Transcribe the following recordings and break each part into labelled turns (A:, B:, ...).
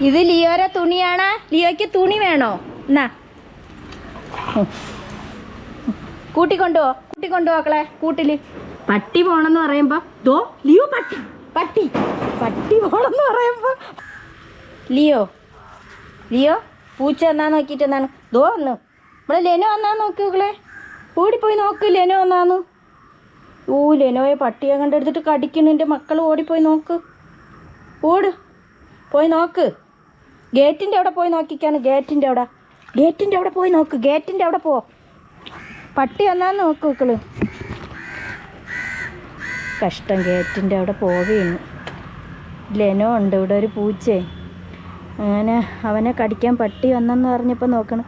A: ഇത് ലിയോയുടെ തുണിയാണോ? ലിയോയ്ക്ക് തുണി വേണോ? എന്നാ കൂട്ടിക്കൊണ്ടുപോക്കളെ കൂട്ടില്. പട്ടി പോണെന്ന് പറയുമ്പോ ദോ ലിയോ പട്ടി പട്ടി പട്ടി പോണെന്ന് പറയുമ്പോ ലിയോ ലിയോ പൂച്ച എന്നാ നോക്കിയിട്ട് എന്നാണ് ദോ ഒന്ന് ഇവിടെ ലെനോ വന്നാ നോക്കളെ. ഓടിപ്പോയി നോക്ക് ലെനോ വന്നാന്ന്. ഓ ലെനോയെ പട്ടിയെ കണ്ടെടുത്തിട്ട് കടിക്കുന്നുണ്ട്. മക്കൾ ഓടിപ്പോയി നോക്ക്. ഓട് പോയി നോക്ക്. ഗേറ്റിൻ്റെ അവിടെ പോയി നോക്കിക്കാണ്. ഗേറ്റിൻ്റെ അവിടെ പോയി നോക്ക്. ഗേറ്റിൻ്റെ അവിടെ പോ. പട്ടി വന്നാന്ന് നോക്ക് മക്കള്. കഷ്ടം, ഗേറ്റിൻ്റെ അവിടെ പോവുകയാണ്. ലെനോ ഉണ്ട് ഇവിടെ ഒരു പൂച്ചേ. അങ്ങനെ അവനെ കടിക്കാൻ പട്ടി വന്നെന്ന് പറഞ്ഞപ്പോൾ നോക്കണം.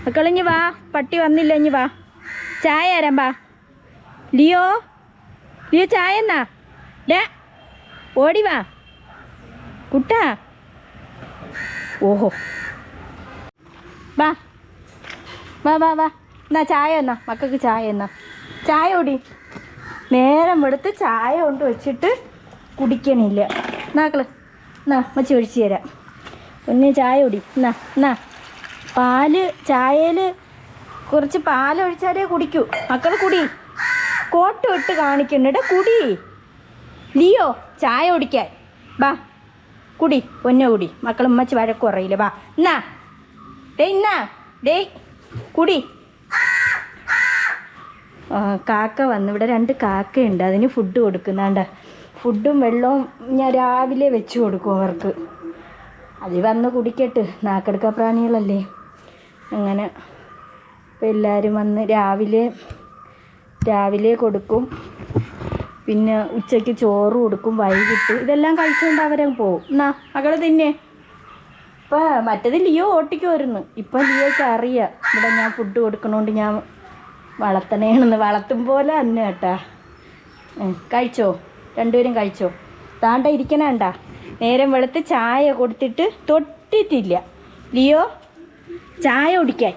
A: മക്കളിഞ്ഞ് വാ, പട്ടി വന്നില്ല. ഇഞ്ഞ് വാ, ചായ തരാം. വാ ലിയോ ചായ എന്നാ ഡേ ഓടി വാ കുട്ടാ. ഓഹോ വാ വാ വാ വാ എന്നാ ചായ എന്നാ മക്കൾക്ക് ചായ എന്നാ. ചായ ഓടി നേരം വെളുത്ത് ചായ കൊണ്ട് വെച്ചിട്ട് കുടിക്കണില്ല. എന്നാക്കള് എന്നാ മച്ചി ഒഴിച്ച് തരാം. പിന്നെ ചായ കുടി. എന്നാ പാല് ചായയിൽ കുറച്ച് പാലൊഴിച്ചാലേ കുടിക്കൂ. മക്കൾ കുടി. കോട്ട് ഇട്ട് കാണിക്കണ്ട കുടി. ലിയോ ചായ കുടിക്കാൻ വാ കുടി. പൊന്നെ കുടി. മക്കൾ ഉമ്മച്ച് വഴക്ക് പറയില്ല. വാ എന്നാ ഡേയ് കുടി. കാക്ക വന്നു. ഇവിടെ 2 കാക്കയുണ്ട്. അതിന് ഫുഡ് കൊടുക്കുന്നാണ്ട. ഫുഡും വെള്ളവും ഞാൻ രാവിലെ വെച്ച് കൊടുക്കും അവർക്ക്. അത് വന്ന് കുടിക്കട്ട്. നാക്കെടുക്ക പ്രാണികളല്ലേ. അങ്ങനെ ഇപ്പം എല്ലാവരും വന്ന് രാവിലെ കൊടുക്കും. പിന്നെ ഉച്ചയ്ക്ക് ചോറ് കൊടുക്കും. വൈകിട്ട് ഇതെല്ലാം കഴിച്ചുകൊണ്ട് അവരെ പോകും. എന്നാ മകൾ തിന്നെ. ഇപ്പം മറ്റേത് ലിയോ ഓട്ടിക്കുമായിരുന്നു. ഇപ്പം ലിയോയ്ക്ക് അറിയാം ഇവിടെ ഞാൻ ഫുഡ് കൊടുക്കണോണ്ട് ഞാൻ വളർത്തണേണെന്ന്. വളർത്തും പോലെ തന്നെ കേട്ടാ. കഴിച്ചോ, രണ്ടുപേരും കഴിച്ചോ. താണ്ട ഇരിക്കണണ്ട. നേരം വെളുത്ത് ചായ കൊടുത്തിട്ട് തൊട്ടിട്ടില്ല. ലിയോ ചായ കുടിക്കാൻ.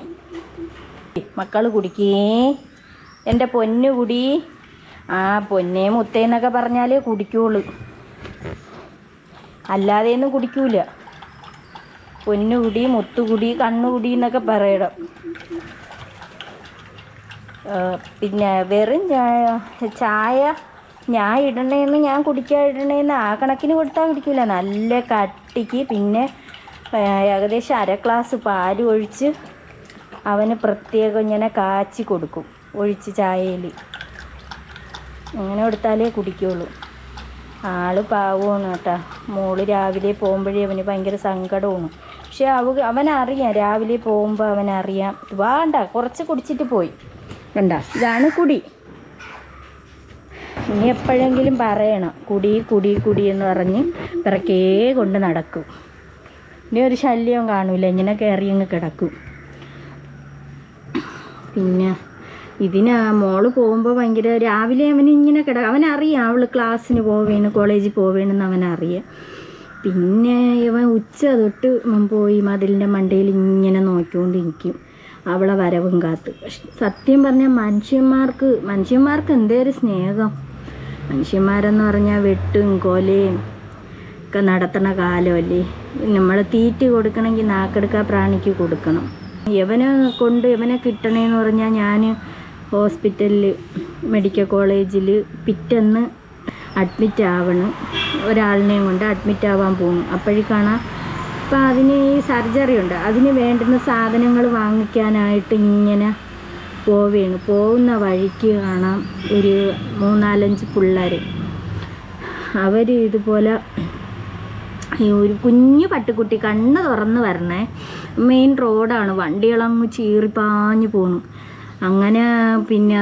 A: മക്കൾ കുടിക്കേ എൻ്റെ പൊന്നു കുടി. ആ പൊന്നേ മുത്തേന്നൊക്കെ പറഞ്ഞാലേ കുടിക്കുള്ളൂ, അല്ലാതെയൊന്നും കുടിക്കൂല. പൊന്നുകുടി, മുത്തുകുടി, കണ്ണുകുടി എന്നൊക്കെ പറയണം. പിന്നെ വെറും ചായ ഞാൻ ഇടണേന്ന് ഞാൻ കുടിക്കാതിടണേന്ന് ആ കണക്കിന് കൊടുത്താൽ കുടിക്കില്ല. നല്ല കട്ടിക്ക്. പിന്നെ ഏകദേശം 1/2 ഗ്ലാസ് പാൽ ഒഴിച്ച് അവന് പ്രത്യേകം ഇങ്ങനെ കാച്ചി കൊടുക്കും, ഒഴിച്ച് ചായയിൽ. അങ്ങനെ കൊടുത്താലേ കുടിക്കുള്ളൂ. ആൾ പാവമാണ് കേട്ടോ. മോള് രാവിലെ പോകുമ്പോഴേ അവന് ഭയങ്കര സങ്കടമാണ്. പക്ഷെ അവനറിയാം, രാവിലെ പോകുമ്പോൾ അവനറിയാം. വേണ്ട കുറച്ച് കുടിച്ചിട്ട് പോയി. കണ്ട, ഇതാണ് കുടി. ഇനി എപ്പോഴെങ്കിലും പറയണം കുടി കുടി കുടി എന്ന് പറഞ്ഞ് പിറക്കേ കൊണ്ട് നടക്കും. ഇനി ഒരു ശല്യവും കാണൂല. ഇങ്ങനെ കയറി അങ്ങ് കിടക്കും. പിന്നെ മോള് പോകുമ്പോൾ ഭയങ്കര രാവിലെ അവനിങ്ങനെ അവനറിയാം അവൾ ക്ലാസ്സിന് പോവേണ്, കോളേജിൽ പോവേണെന്ന് അവനറിയാം. പിന്നെ ഇവൻ ഉച്ച തൊട്ട് പോയി മതിലിൻ്റെ മണ്ടയിൽ ഇങ്ങനെ നോക്കിക്കൊണ്ടിരിക്കും, അവളെ വരവും കാത്ത്. സത്യം പറഞ്ഞാൽ മനുഷ്യന്മാർക്ക് എന്തേലും സ്നേഹം. മനുഷ്യന്മാരെന്ന് പറഞ്ഞാൽ വെട്ടും കൊലയും ഒക്കെ നടത്തണ കാലമല്ലേ. നമ്മൾ തീറ്റ കൊടുക്കണമെങ്കിൽ നാക്കെടുക്കാൻ പ്രാണിക്ക് കൊടുക്കണം. ഇവനെ കിട്ടണേന്ന് പറഞ്ഞാൽ ഞാൻ ഹോസ്പിറ്റലിൽ മെഡിക്കൽ കോളേജിൽ പിറ്റേന്ന് അഡ്മിറ്റ് ആവണം. ഒരാളിനെയും കൊണ്ട് അഡ്മിറ്റ് ആവാൻ പോകുന്നു. അപ്പോഴേക്കാണ് അപ്പം അതിന് ഈ സർജറി ഉണ്ട്. അതിന് വേണ്ടുന്ന സാധനങ്ങൾ വാങ്ങിക്കാനായിട്ട് ഇങ്ങനെ പോകുന്ന വഴിക്ക് കാണാം ഒരു 3-4 പിള്ളേർ. അവർ ഇതുപോലെ ഒരു കുഞ്ഞു പട്ടിക്കുട്ടി കണ്ണ് തുറന്ന് വരണേ. മെയിൻ റോഡാണ്, വണ്ടികളങ്ങ് ചീറിപ്പാഞ്ഞ് പോണു. അങ്ങനെ പിന്നെ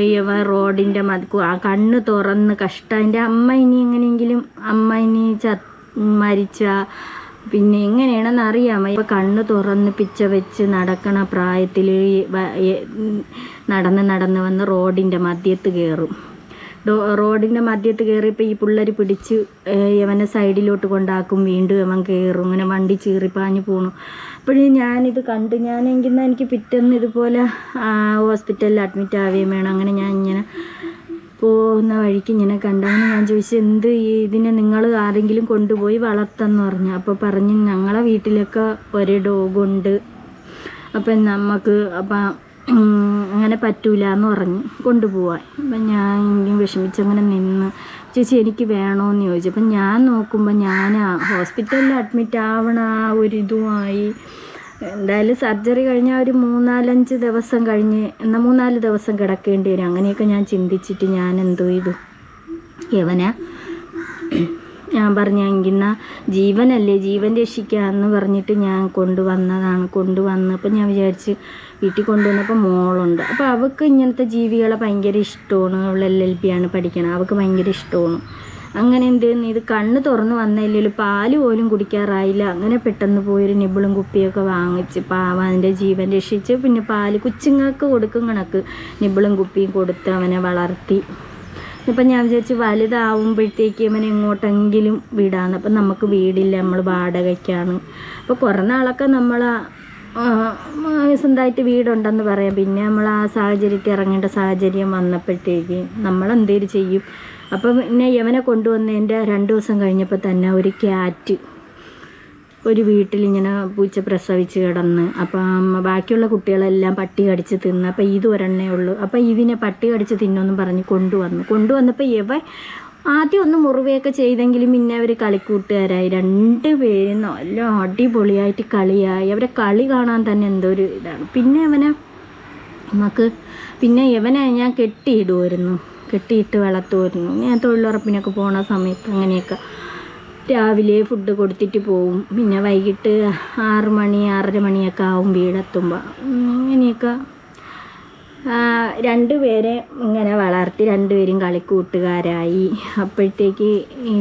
A: ഇവ റോഡിൻ്റെ ആ കണ്ണ് തുറന്ന് കഷ്ടം. എൻ്റെ അമ്മ ഇനി എങ്ങനെയെങ്കിലും മരിച്ച പിന്നെ എങ്ങനെയാണെന്ന് അറിയാമോ. ഇപ്പം കണ്ണ് തുറന്ന് പിച്ച വെച്ച് നടക്കണ പ്രായത്തിൽ നടന്ന് വന്ന് റോഡിൻ്റെ മധ്യത്ത് കയറും. റോഡിൻ്റെ മധ്യത്ത് കയറിയപ്പോൾ ഈ പിള്ളേർ പിടിച്ച് ഇവനെ സൈഡിലോട്ട് കൊണ്ടാക്കും. വീണ്ടും ഇവൻ കയറും. ഇങ്ങനെ വണ്ടി ചീറിപ്പാഞ്ഞ് പോണു. അപ്പോഴേ ഞാനിത് കണ്ട് എനിക്ക് പിറ്റേന്ന് ഇതുപോലെ ഹോസ്പിറ്റലിൽ അഡ്മിറ്റ് ആവുകയും വേണം. അങ്ങനെ ഞാൻ ഇങ്ങനെ പോകുന്ന വഴിക്ക് ഇങ്ങനെ കണ്ടങ്ങനെ ഞാൻ ചോദിച്ചു, എന്ത് ഇതിനെ നിങ്ങൾ ആരെങ്കിലും കൊണ്ടുപോയി വളർത്താന്ന് പറഞ്ഞു. അപ്പോൾ പറഞ്ഞു, ഞങ്ങളെ വീട്ടിലൊക്കെ ഒരു ഡോഗുണ്ട്, അപ്പം നമുക്ക് അപ്പം അങ്ങനെ പറ്റൂല എന്ന് പറഞ്ഞു കൊണ്ടുപോവാൻ. അപ്പം ഞാൻ ഇങ്ങനെ വിഷമിച്ചങ്ങനെ നിന്ന്. ചേച്ചി എനിക്ക് വേണമെന്ന് ചോദിച്ചു. അപ്പം ഞാൻ നോക്കുമ്പോൾ ഞാൻ ഹോസ്പിറ്റലിൽ അഡ്മിറ്റ് ആവണ ആ ഒരു ഇതുമായി. എന്തായാലും സർജറി കഴിഞ്ഞാൽ ഒരു 3-4 ദിവസം കഴിഞ്ഞ്, എന്നാൽ 3-4 ദിവസം കിടക്കേണ്ടി വരും. അങ്ങനെയൊക്കെ ഞാൻ ചിന്തിച്ചിട്ട് ഞാൻ എന്തോ ചെയ്തു, യവനെ ഞാൻ പറഞ്ഞെങ്കിൽ ജീവനല്ലേ, ജീവൻ രക്ഷിക്കാമെന്ന് പറഞ്ഞിട്ട് ഞാൻ കൊണ്ടുവന്നതാണ്. കൊണ്ടുവന്നപ്പോൾ ഞാൻ വിചാരിച്ച് വീട്ടിൽ കൊണ്ടുവന്നപ്പോൾ മോളുണ്ട്. അപ്പോൾ അവൾക്ക് ഇങ്ങനത്തെ ജീവികളെ ഭയങ്കര ഇഷ്ടമാണ്. അവൾ LLB ആണ് പഠിക്കണം, അവൾക്ക് ഭയങ്കര ഇഷ്ടമാണ്. അങ്ങനെ എന്തെന്ന് ഇത് കണ്ണ് തുറന്ന് വന്നില്ലല്ലോ, പാല് പോലും കുടിക്കാറായില്ല. അങ്ങനെ പെട്ടെന്ന് പോയൊരു നിബിളും കുപ്പിയൊക്കെ വാങ്ങിച്ച് അതിൻ്റെ ജീവൻ രക്ഷിച്ച് പിന്നെ പാല് കൊച്ചുങ്ങൾക്ക് കൊടുക്കും കണക്ക് നിബിളും കുപ്പിയും കൊടുത്ത് അവനെ വളർത്തി. ഇപ്പം ഞാൻ വിചാരിച്ച് വലുതാവുമ്പോഴത്തേക്ക് അവനെ എങ്ങോട്ടെങ്കിലും വിടാന്ന്. അപ്പം നമുക്ക് വീടില്ല, നമ്മൾ വാടകയ്ക്കാണ്. അപ്പോൾ കുറേ നാളൊക്കെ നമ്മൾ സ്വന്തമായിട്ട് വീടുണ്ടെന്ന് പറയാം. പിന്നെ നമ്മൾ ആ സാഹചര്യത്തിൽ ഇറങ്ങേണ്ട സാഹചര്യം വന്നപ്പോഴത്തേക്ക് നമ്മളെന്തേലും ചെയ്യും. അപ്പം പിന്നെ യവനെ കൊണ്ടുവന്നതിൻ്റെ 2 ദിവസം കഴിഞ്ഞപ്പോൾ തന്നെ ഒരു ക്യാറ്റ് ഒരു വീട്ടിലിങ്ങനെ പൂച്ച പ്രസവിച്ച് കിടന്ന്. അപ്പം ബാക്കിയുള്ള കുട്ടികളെല്ലാം പട്ടി കടിച്ച് തിന്ന്. അപ്പം ഇത് ഒരെണ്ണേ ഉള്ളൂ. അപ്പം ഇതിനെ പട്ടി കടിച്ച് തിന്നുമെന്നും പറഞ്ഞ് കൊണ്ടുവന്നപ്പോൾ ഇവൻ ആദ്യം ഒന്ന് മുറിവയൊക്കെ ചെയ്തെങ്കിലും പിന്നെ അവർ കളിക്കൂട്ടുകാരായി. 2 പേരും നല്ല അടിപൊളിയായിട്ട് കളിയായി. അവരെ കളി കാണാൻ തന്നെ എന്തോ ഒരു ഇതാണ്. പിന്നെ യവനെ ഞാൻ കെട്ടിയിട്ട് വളർത്തുമായിരുന്നു. ഞാൻ തൊഴിലുറപ്പിനൊക്കെ പോണ സമയത്ത് അങ്ങനെയൊക്കെ രാവിലെ ഫുഡ് കൊടുത്തിട്ട് പോവും. പിന്നെ വൈകിട്ട് 6 മണി 6:30 മണിയൊക്കെ ആവും വീടെത്തുമ്പോൾ. ഇങ്ങനെയൊക്കെ 2 പേരെ ഇങ്ങനെ വളർത്തി. 2 പേരും കളിക്കൂട്ടുകാരായി. അപ്പോഴത്തേക്ക്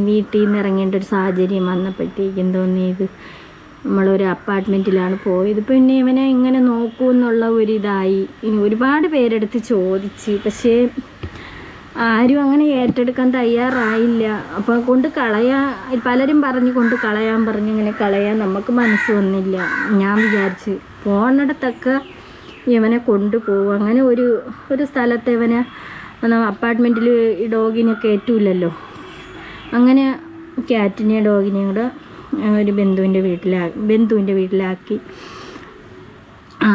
A: വീട്ടിൽ നിന്ന് ഇറങ്ങേണ്ട ഒരു സാഹചര്യം വന്നപ്പോഴത്തേക്കും തോന്നിയത് നമ്മളൊരു അപ്പാർട്ട്മെൻറ്റിലാണ് പോയത്. പിന്നെ ഇവനെ ഇങ്ങനെ നോക്കൂ എന്നുള്ള ഒരിതായി. ഇനി ഒരുപാട് പേരെടുത്ത് ചോദിച്ച്, പക്ഷേ ആരും അങ്ങനെ ഏറ്റെടുക്കാൻ തയ്യാറായില്ല. അപ്പോൾ പലരും പറഞ്ഞ് ഇങ്ങനെ കളയാൻ നമുക്ക് മനസ്സ് വന്നില്ല. ഞാൻ വിചാരിച്ച് പോണിടത്തൊക്കെ ഇവനെ കൊണ്ടുപോകും. അങ്ങനെ ഒരു സ്ഥലത്ത് ഇവനെ അപ്പാർട്ട്മെൻറ്റിൽ ഡോഗിനെ കയറ്റൂലല്ലോ. അങ്ങനെ ക്യാറ്റിനെ ഡോഗിനെയും കൂടെ ഒരു ബന്ധുവിൻ്റെ വീട്ടിലാക്കി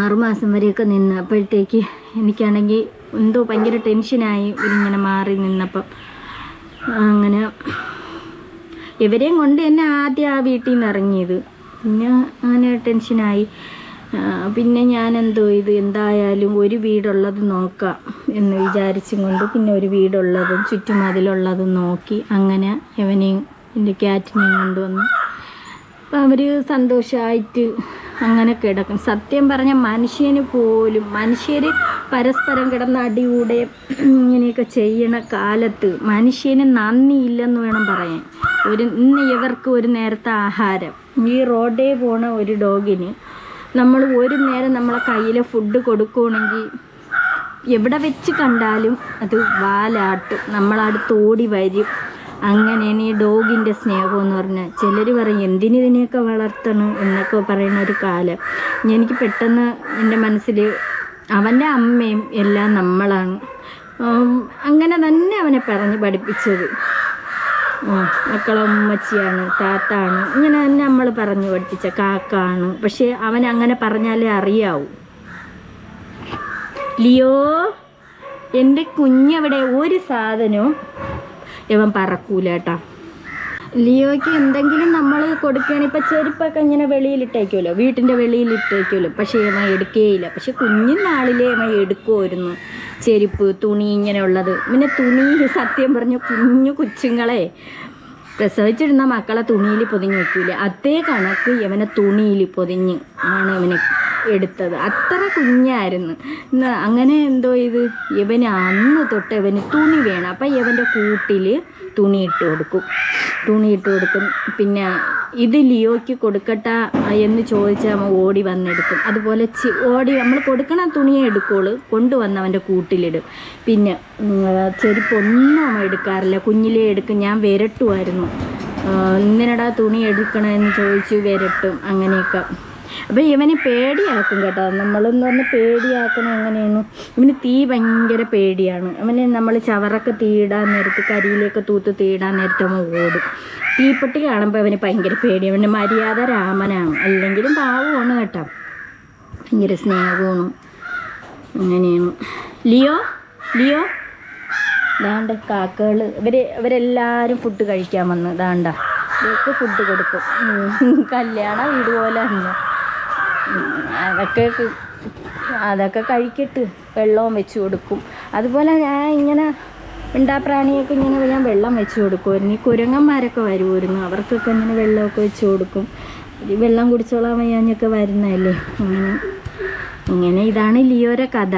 A: 6 മാസം വരെയൊക്കെ നിന്ന്. അപ്പോഴത്തേക്ക് എനിക്കാണെങ്കിൽ എന്തോ ഭയങ്കര ടെൻഷനായി ഇവരിങ്ങനെ മാറി നിന്നപ്പം. അങ്ങനെ ഇവരെയും കൊണ്ട് തന്നെ ആദ്യം ആ വീട്ടിൽ നിന്ന് ഇറങ്ങിയത്. പിന്നെ അങ്ങനെ ടെൻഷനായി. പിന്നെ ഞാൻ എന്തോ എന്തായാലും ഒരു വീടുള്ളത് നോക്കാം എന്ന് വിചാരിച്ചും കൊണ്ട് പിന്നെ ഒരു വീടുള്ളതും ചുറ്റുമതിലുള്ളതും നോക്കി അങ്ങനെ ഇവനെയും എൻ്റെ ക്യാറ്റിനെയും കൊണ്ടുവന്നു. അപ്പം അവർ സന്തോഷമായിട്ട് അങ്ങനെ കിടക്കും. സത്യം പറഞ്ഞാൽ മനുഷ്യർ പരസ്പരം കിടന്ന അടികൂടെ ഇങ്ങനെയൊക്കെ ചെയ്യണ കാലത്ത് മനുഷ്യന് നന്ദിയില്ലെന്ന് വേണം പറയാൻ. ഇന്ന് ഇവർക്ക് ഒരു നേരത്തെ ആഹാരം, ഈ റോഡേ പോണ ഒരു ഡോഗിന് നമ്മൾ ഒരു നേരം നമ്മളെ കയ്യിൽ ഫുഡ് കൊടുക്കുകയാണെങ്കിൽ എവിടെ വെച്ച് കണ്ടാലും അത് വാലാട്ടും, നമ്മളടുത്ത് ഓടി വരും. അങ്ങനെയാണ് ഈ ഡോഗിൻ്റെ സ്നേഹം എന്ന് പറഞ്ഞാൽ. ചിലർ പറയും എന്തിനിതിനെയൊക്കെ വളർത്തണം എന്നൊക്കെ പറയുന്ന ഒരു കാലം. എനിക്ക് പെട്ടെന്ന് എൻ്റെ മനസ്സിൽ അവൻ്റെ അമ്മയും എല്ലാം നമ്മളാണ്. അങ്ങനെ തന്നെ അവനെ പറഞ്ഞ് പഠിപ്പിച്ചത്. മക്കളെ ഉമ്മച്ചിയാണ്, താത്താണ്, ഇങ്ങനെ തന്നെ നമ്മൾ പറഞ്ഞു പഠിപ്പിച്ച കാക്കാണ്. പക്ഷേ അവൻ അങ്ങനെ പറഞ്ഞാലേ അറിയാവൂ. ലിയോ, എൻ്റെ കുഞ്ഞവിടെ ഒരു സാധനവും ഇവൻ പറക്കൂല കേട്ടോ. ലിയോയ്ക്ക് എന്തെങ്കിലും നമ്മൾ കൊടുക്കുകയാണെങ്കിൽ ഇപ്പം ചെരുപ്പൊക്കെ ഇങ്ങനെ വെളിയിലിട്ടേക്കുമല്ലോ, വീട്ടിൻ്റെ വെളിയിലിട്ടേക്കുമല്ലോ, പക്ഷേ ഇവൻ എടുക്കുകയില്ല. പക്ഷെ കുഞ്ഞുനാളിലേ ഇവൻ എടുക്കുമായിരുന്നു ചെരുപ്പ്, തുണി ഇങ്ങനെയുള്ളത്. പിന്നെ തുണി സത്യം പറഞ്ഞ കൊച്ചുങ്ങളെ പ്രസവിച്ചിടുന്ന മക്കളെ തുണിയിൽ പൊതിഞ്ഞ് വയ്ക്കൂല, അതേ കണക്ക് ഇവനെ തുണിയിൽ പൊതിഞ്ഞ് ആണ് ഇവനെ എടുത്തത്. അത്ര കുഞ്ഞായിരുന്നു. അങ്ങനെ എന്തോ ഇവന് അന്ന് തൊട്ട് ഇവന് തുണി വേണം. അപ്പം ഇവൻ്റെ കൂട്ടിൽ തുണി ഇട്ട് കൊടുക്കും. പിന്നെ ഇത് ലിയോയ്ക്ക് കൊടുക്കട്ടെ എന്ന് ചോദിച്ചാൽ അവൻ ഓടി വന്നെടുക്കും. അതുപോലെ നമ്മൾ കൊടുക്കണ തുണിയെ എടുക്കുള്ളൂ, കൊണ്ടുവന്ന് അവൻ്റെ കൂട്ടിലിടും. പിന്നെ ചെരുപ്പൊന്നും അവൻ എടുക്കാറില്ല, കുഞ്ഞിലേ എടുക്കും. ഞാൻ വിരട്ടുമായിരുന്നു, ഇന്നനടാ തുണി എടുക്കണമെന്ന് ചോദിച്ചു വിരട്ടും. അങ്ങനെയൊക്കെ അപ്പം ഇവന് പേടിയാക്കും കേട്ടോ. നമ്മളെന്ന് പറഞ്ഞാൽ പേടിയാക്കണം. എങ്ങനെയാണ്, ഇവന് തീ ഭയങ്കര പേടിയാണ്. അവന് നമ്മൾ ചവറൊക്കെ തീയിടാൻ നേരത്ത്, കരിയിലേക്ക് തൂത്ത് തീയിടാൻ നേരത്ത് അവൻ ഓടും. തീപ്പെട്ടി കാണുമ്പോൾ അവന് ഭയങ്കര പേടിയാണ്. അവന് മര്യാദ രാമനാണ്, അല്ലെങ്കിലും പാവമാണ് കേട്ടോ, ഭയങ്കര സ്നേഹമാണ്. അങ്ങനെയാണ്. ലിയോ ദാണ്ട കാക്കകൾ ഇവരെല്ലാവരും ഫുഡ് കഴിക്കാൻ വന്ന് ദാണ്ട ഇവർക്ക് ഫുഡ് കൊടുക്കും. കല്യാണ വീട് പോലെ തന്നെ. അതൊക്കെ കഴിക്കിട്ട് വെള്ളവും വെച്ച് കൊടുക്കും. അതുപോലെ ഞാൻ ഇങ്ങനെ മിണ്ടാപ്രാണിയൊക്കെ ഇങ്ങനെ ഞാൻ വെള്ളം വെച്ച് കൊടുക്കുമായിരുന്നു. ഈ കുരങ്ങന്മാരൊക്കെ വരുമായിരുന്നു, അവർക്കൊക്കെ ഇങ്ങനെ വെള്ളമൊക്കെ വെച്ച് കൊടുക്കും. വെള്ളം കുടിച്ചോളാൻ വയ്യാഞ്ഞൊക്കെ വരുന്നതല്ലേ. ഇങ്ങനെ ഇതാണ് ലിയോയുടെ കഥ.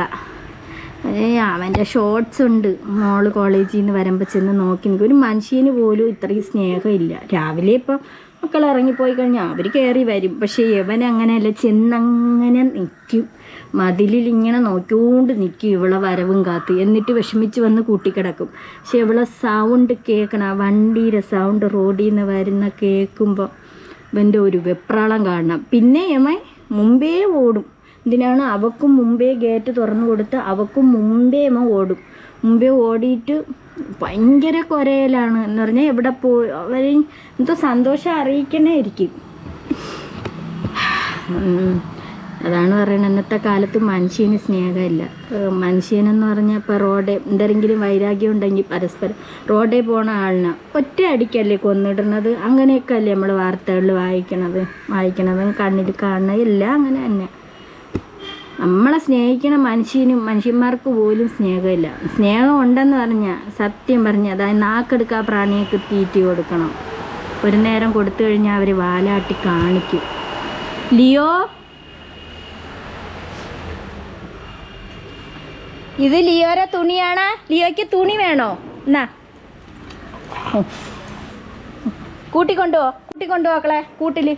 A: അവൻ്റെ ഷോർട്സ് ഉണ്ട്. മോള് കോളേജിൽ നിന്ന് വരുമ്പോൾ ചെന്ന് നോക്കി നിൽക്കും. ഒരു മനുഷ്യന് പോലും ഇത്രയും സ്നേഹമില്ല. രാവിലെ ഇപ്പം മക്കൾ ഇറങ്ങിപ്പോയി കഴിഞ്ഞാൽ അവർ കയറി വരും. പക്ഷേ ഇവൻ അങ്ങനെയല്ല, ചെന്നങ്ങനെ നിൽക്കും, മതിലിൽ ഇങ്ങനെ നോക്കിക്കൊണ്ട് നിൽക്കും ഇവളെ വരവും കാത്ത്. എന്നിട്ട് വിഷമിച്ച് വന്ന് കൂട്ടിക്കിടക്കും. പക്ഷെ ഇവളെ സൗണ്ട് കേൾക്കണം, വണ്ടിയുടെ സൗണ്ട് റോഡിൽ നിന്ന് വരുന്ന കേൾക്കുമ്പോൾ ഇവൻ്റെ ഒരു വെപ്രാളം കാണണം. പിന്നെ ഇവൻ മുമ്പേ ഓടും. ഇതിനാണ് അവക്കും മുമ്പേ ഗേറ്റ് തുറന്നു കൊടുത്ത് അവക്കും മുമ്പേ ഓടും. മുമ്പേ ഓടിയിട്ട് ഭയങ്കര കുരയലാണ് എന്ന് പറഞ്ഞാൽ എവിടെ പോയി അവർ എന്തോ സന്തോഷം അറിയിക്കണേ ഇരിക്കും. അതാണ് പറയുന്നത്, ഇന്നത്തെ കാലത്ത് മനുഷ്യന് സ്നേഹമില്ല. മനുഷ്യനെന്ന് പറഞ്ഞാൽ ഇപ്പോൾ റോഡേ എന്തെങ്കിലും വൈരാഗ്യം ഉണ്ടെങ്കിൽ പരസ്പരം റോഡേ പോണ ആളിനെ ഒറ്റ അടിക്കല്ലേ കൊന്നിടുന്നത്. അങ്ങനെയൊക്കെ അല്ലേ നമ്മൾ വാർത്തകളിൽ വായിക്കണതും കണ്ണിൽ കാണുന്നത് എല്ലാം അങ്ങനെ തന്നെ. നമ്മളെ സ്നേഹിക്കണ മനുഷ്യന്മാർക്ക് പോലും സ്നേഹമില്ല. സ്നേഹം ഉണ്ടെന്ന് പറഞ്ഞാൽ സത്യം പറഞ്ഞാൽ അതായത് നാക്കെടുക്കുക പ്രാണിയൊക്കെ തീറ്റി കൊടുക്കണം. ഒരു നേരം കൊടുത്തു കഴിഞ്ഞാൽ അവർ വാലാട്ടി കാണിക്കും. ലിയോ, ഇത് ലിയോയുടെ തുണിയാണ്. ലിയോയ്ക്ക് തുണി വേണോ? എന്നാ കൂട്ടിക്കൊണ്ടുപോക്കളെ കൂട്ടിൽ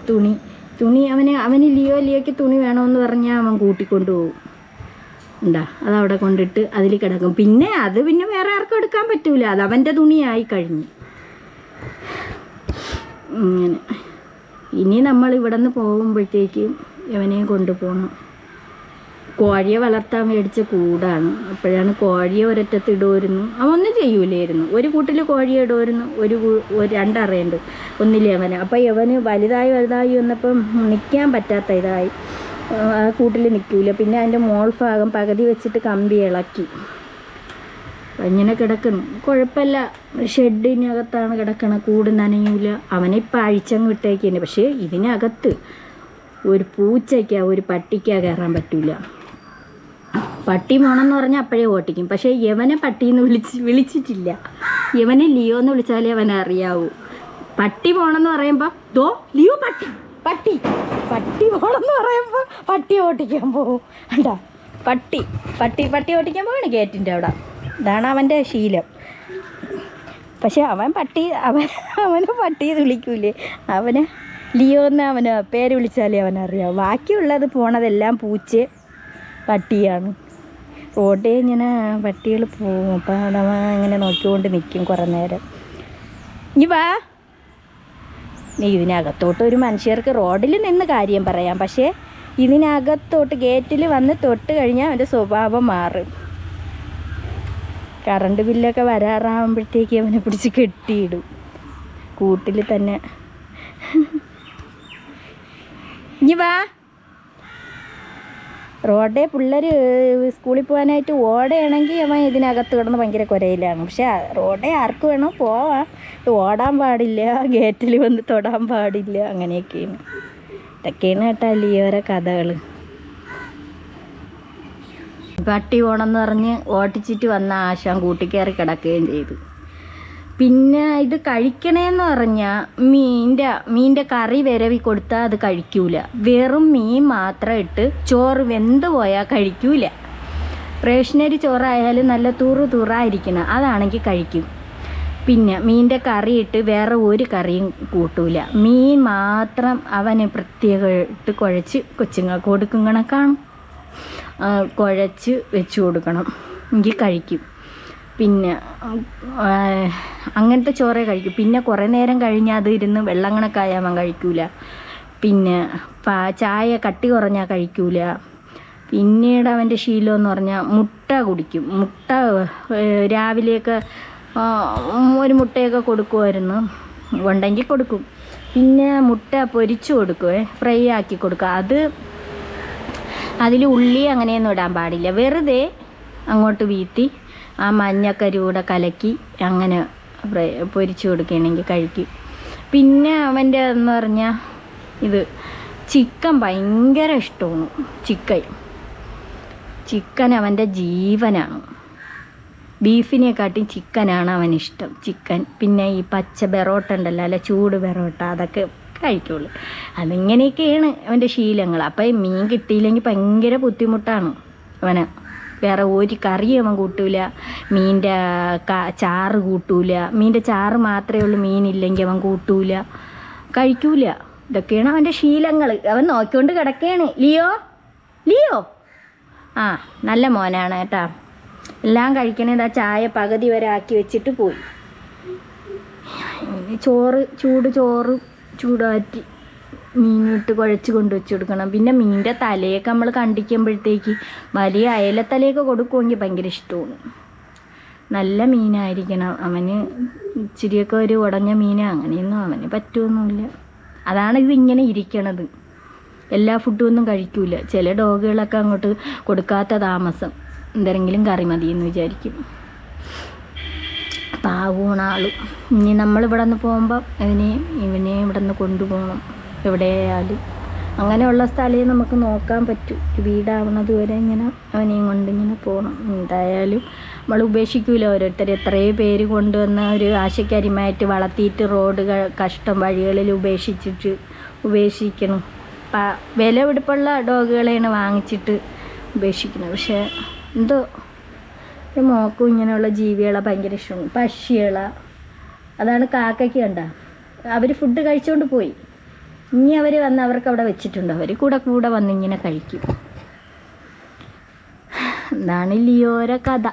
A: തുണി അവന് ലിയോയ്ക്ക് തുണി വേണമെന്ന് പറഞ്ഞാൽ അവൻ കൂട്ടിക്കൊണ്ടു പോകും. ഉണ്ടാ അതവിടെ കൊണ്ടിട്ട് അതിൽ കിടക്കും. പിന്നെ വേറെ ആർക്കും എടുക്കാൻ പറ്റൂല, അത് അവൻ്റെ തുണിയായി കഴിഞ്ഞു. ഇങ്ങനെ ഇനി നമ്മൾ ഇവിടെ നിന്ന് പോകുമ്പോഴത്തേക്കും ഇവനെയും കൊണ്ടുപോകണം. കോഴിയെ വളർത്താൻ മേടിച്ച കൂടാണ്. അപ്പോഴാണ് കോഴിയെ ഒരറ്റത്ത് ഇടുമായിരുന്നു. അവനൊന്നും ചെയ്യൂലായിരുന്നു. ഒരു കൂട്ടിൽ കോഴിയെ ഇടുമായിരുന്നു, ഒരു രണ്ടറയുണ്ട് ഒന്നില്ലേ അവന്. അപ്പോൾ ഇവന് വലുതായി വന്നപ്പം നിൽക്കാൻ പറ്റാത്ത ഇതായി, ആ കൂട്ടിൽ നിൽക്കൂല. പിന്നെ അതിൻ്റെ മോൾ ഭാഗം പകുതി വെച്ചിട്ട് കമ്പി ഇളക്കി ഇങ്ങനെ കിടക്കണം. കുഴപ്പമില്ല, ഷെഡിനകത്താണ് കിടക്കണം, കൂട് നനയൂല. അവനെ ഇപ്പം അഴിച്ചങ്ങ് വിട്ടേക്കുന്നുണ്ട്. പക്ഷേ ഇതിനകത്ത് ഒരു പൂച്ചയ്ക്കാ ഒരു പട്ടിക്കാ കയറാൻ പറ്റൂല. പട്ടി പോണമെന്ന് പറഞ്ഞാൽ അപ്പോഴേ ഓട്ടിക്കും. പക്ഷേ യവനെ പട്ടിന്ന് വിളിച്ചിട്ടില്ല. യവനെ ലിയോ എന്ന് വിളിച്ചാലേ അവനെ അറിയാവൂ. പട്ടി പോണമെന്ന് പറയുമ്പോൾ ദോ ലിയോ പട്ടി പോണമെന്ന് പറയുമ്പോൾ പട്ടി ഓട്ടിക്കാൻ പോകും. കണ്ടാ പട്ടി ഓട്ടിക്കാൻ പോവാണ് ഗേറ്റിൻ്റെ അവിടെ. ഇതാണ് അവൻ്റെ ശീലം. പക്ഷെ അവന് പട്ടി വിളിക്കൂലേ, അവന് ലിയോ എന്ന് അവന് പേര് വിളിച്ചാലേ അവനറിയാം. ബാക്കിയുള്ളത് പോണതെല്ലാം പൂച്ച പട്ടിയാണ്. റോഡിൽ ഇങ്ങനെ പട്ടികൾ പോവും. അപ്പം അവൻ ഇങ്ങനെ നോക്കിക്കൊണ്ട് നിൽക്കും കുറേ നേരം. ഇനി വാ, ഇതിനകത്തോട്ട് ഒരു മനുഷ്യർക്ക് റോഡിൽ നിന്ന് കാര്യം പറയാം. പക്ഷേ ഇതിനകത്തോട്ട് ഗേറ്റിൽ വന്ന് തൊട്ട് കഴിഞ്ഞാൽ അവൻ്റെ സ്വഭാവം മാറും. കറണ്ട് ബില്ലൊക്കെ വരാറാകുമ്പോഴത്തേക്ക് അവനെ പിടിച്ച് കെട്ടിയിടും കൂട്ടിൽ തന്നെ. ഇനി വാ, റോഡേ പിള്ളേർ സ്കൂളിൽ പോകാനായിട്ട് ഓടയാണെങ്കിൽ അവൻ ഇതിനകത്ത് കിടന്ന് ഭയങ്കര കുരയിലാണ്. പക്ഷെ റോഡേ ആർക്ക് വേണോ പോവാം, ഓടാൻ പാടില്ല, ഗേറ്റിൽ വന്ന് തൊടാൻ പാടില്ല, അങ്ങനെയൊക്കെയാണ്. ഇതൊക്കെയാണ് കേട്ടോ ലിയോയുടെ കഥകൾ. പട്ടി പോണമെന്ന് പറഞ്ഞ് ഓട്ടിച്ചിട്ട് വന്ന ആശാൻ കൂട്ടിക്കയറി കിടക്കുകയും ചെയ്തു. പിന്നെ ഇത് കഴിക്കണേന്ന് പറഞ്ഞാൽ മീൻ്റെ കറി വിരവി കൊടുത്താൽ അത് കഴിക്കൂല. വെറും മീൻ മാത്രം ഇട്ട് ചോറ് വെന്ത് പോയാൽ കഴിക്കൂല. റേഷനരി ചോറായാലും നല്ല തുറായിരിക്കണം, അതാണെങ്കിൽ കഴിക്കും. പിന്നെ മീൻ്റെ കറി ഇട്ട് വേറെ ഒരു കറിയും കൂട്ടൂല. മീൻ മാത്രം അവന് പ്രത്യേകമായിട്ട് കുഴച്ച് കൊച്ചുങ്ങൾക്ക് കൊടുക്കും കണക്കാണ്. കുഴച്ച് വെച്ച് കൊടുക്കണം, എങ്കിൽ കഴിക്കും. പിന്നെ അങ്ങനത്തെ ചോറേ കഴിക്കും. പിന്നെ കുറേ നേരം കഴിഞ്ഞാൽ അത് ഇരുന്ന് വെള്ളം കണക്കായാൽ അവൻ കഴിക്കൂല. പിന്നെ ചായ കട്ടി കുറഞ്ഞാൽ കഴിക്കൂല. പിന്നീട് അവൻ്റെ ശീലം എന്ന് പറഞ്ഞാൽ മുട്ട കുടിക്കും. മുട്ട രാവിലെയൊക്കെ ഒരു മുട്ടയൊക്കെ കൊടുക്കുമായിരുന്നു, ഉണ്ടെങ്കിൽ കൊടുക്കും. പിന്നെ മുട്ട പൊരിച്ച് കൊടുക്കുവേ, ഫ്രൈ ആക്കി കൊടുക്കുക. അതിൽ ഉള്ളി അങ്ങനെയൊന്നും ഇടാൻ പാടില്ല. വെറുതെ അങ്ങോട്ട് വീത്തി ആ മഞ്ഞക്കരി കൂടെ കലക്കി അങ്ങനെ പൊരിച്ച് കൊടുക്കുകയാണെങ്കിൽ കഴിക്കും. പിന്നെ അവൻ്റെ എന്ന് പറഞ്ഞാൽ ചിക്കൻ ഭയങ്കര ഇഷ്ടമാണ്. ചിക്കൻ അവൻ്റെ ജീവനാണ്. ബീഫിനെക്കാട്ടി ചിക്കനാണ് അവനിഷ്ടം. ചിക്കൻ പിന്നെ ഈ പച്ച ബെറോട്ട ഉണ്ടല്ലോ, അല്ല ചൂട് ബെറോട്ട, അതൊക്കെ കഴിക്കുള്ളൂ. അതിങ്ങനെയൊക്കെയാണ് അവൻ്റെ ശീലങ്ങൾ. അപ്പം മീൻ കിട്ടിയില്ലെങ്കിൽ ഭയങ്കര ബുദ്ധിമുട്ടാണ് അവന്. വേറെ ഒരു കറി അവൻ കൂട്ടൂല, മീൻ്റെ ചാറ് കൂട്ടൂല. മീൻ്റെ ചാറ് മാത്രമേ ഉള്ളൂ, മീനില്ലെങ്കിൽ അവൻ കൂട്ടൂല, കഴിക്കൂല. ഇതൊക്കെയാണ് അവൻ്റെ ശീലങ്ങൾ. അവൻ നോക്കിക്കൊണ്ട് കിടക്കുകയാണ്. ലിയോ ആ നല്ല മോനാണ് കേട്ടോ. എല്ലാം കഴിക്കണേതാ. ചായ പകുതി വരെ ആക്കി വെച്ചിട്ട് പോയി. ചോറ് ചൂടാറ്റി മീനിട്ട് കുഴച്ച് കൊണ്ടുവച്ച് കൊടുക്കണം. പിന്നെ മീനിൻ്റെ തലയൊക്കെ നമ്മൾ കണ്ടിക്കുമ്പോഴത്തേക്ക് വലിയ അയലത്തലയൊക്കെ കൊടുക്കുമെങ്കിൽ ഭയങ്കര ഇഷ്ടമാണ്. നല്ല മീനായിരിക്കണം. അവന് ഇച്ചിരിയൊക്കെ ഒരു ഉടഞ്ഞ മീൻ അങ്ങനെയൊന്നും അവന് പറ്റുമൊന്നുമില്ല. അതാണ് ഇതിങ്ങനെ ഇരിക്കണത്. എല്ലാ ഫുഡും ഒന്നും കഴിക്കൂല. ചില ഡോഗുകളൊക്കെ അങ്ങോട്ട് കൊടുക്കാത്ത താമസം എന്തെങ്കിലും കറി മതിയെന്ന് വിചാരിക്കും. പാവമാണ് ആളും. ഇനി നമ്മളിവിടെ നിന്ന് പോകുമ്പോൾ ഇവനെ ഇവിടെ നിന്ന് കൊണ്ടുപോകണം. എവിടെയായാലും അങ്ങനെയുള്ള സ്ഥലമേ നമുക്ക് നോക്കാൻ പറ്റൂ. വീടാവുന്നത് വരെ ഇങ്ങനെ അവനെയും കൊണ്ട് ഇങ്ങനെ പോകണം. എന്തായാലും നമ്മൾ ഉപേക്ഷിക്കൂല. ഓരോരുത്തർ എത്രയോ പേര് കൊണ്ടുവന്ന് ഒരു ആശയ്ക്കരിമായിട്ട് വളർത്തിയിട്ട് കഷ്ടം വഴികളിൽ ഉപേക്ഷിക്കണം. വില പിടിപ്പുള്ള ഡോഗുകളെയാണ് വാങ്ങിച്ചിട്ട് ഉപേക്ഷിക്കുന്നത്. പക്ഷേ എന്തോ മോക്കും ഇങ്ങനെയുള്ള ജീവികളെ ഭയങ്കര ഇഷ്ടമാണ്. പക്ഷികളെ അതാണ്. കാക്കയ്ക്ക് കണ്ട അവർ ഫുഡ് കഴിച്ചുകൊണ്ട് പോയി. ഇനി അവർ വന്ന് അവർക്ക് അവിടെ വെച്ചിട്ടുണ്ട്. അവർ കൂടെ വന്നിങ്ങനെ കഴിക്കും. എന്താണ് ലിയോയുടെ കഥ.